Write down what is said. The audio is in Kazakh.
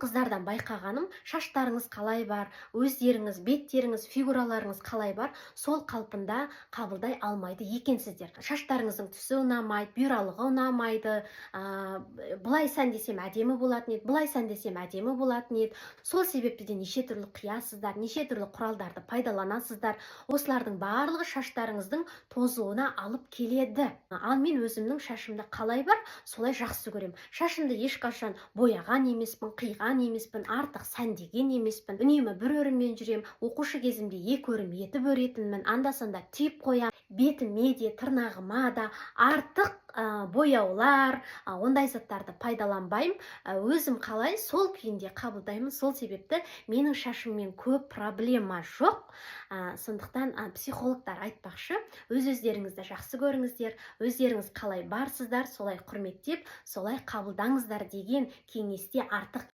қыздардан байқағаным, шаштарыңыз қалай бар, өздеріңіз, беттеріңіз, фигураларыңыз қалай бар, сол қалпында қабылдай алмайды екенсіздер. Шаштарыңыздың түсі ұнамайды, бұйралығы ұнамайды, былай сәндесем әдемі болатын еді, былай сәндесем әдемі болатын еді. Сол себепті де неше түрлі қиясыздар, неше түрлі құралдарды пайдаланасыздар. Осылардың барлығы шаштарыңыздың тозуына алып келеді. Ал мен өзімнің шашымды қалай бар, солай жақсы көремін. Шашымды ешқашан бояған емеспін, қиған емеспін, артық сәндеген емеспін. Үнемі бір өріммен жүремін. Оқушы кезімде екі өрім етіп өретінмін. Анда-санда түйіп қоямын. Бетіме де, тырнағыма да артық бояулар, ондай заттарды пайдаланбаймын. Өзім қалай, сол күйінде қабылдаймын. Сол себепті менің шашыммен көп проблема жоқ. Сондықтан психологтар айтпақшы, өздеріңізді жақсы көріңіздер, өздеріңіз қалай барсыздар, солай құрметтеп, солай қабылдаңыздар деген кеңесте артық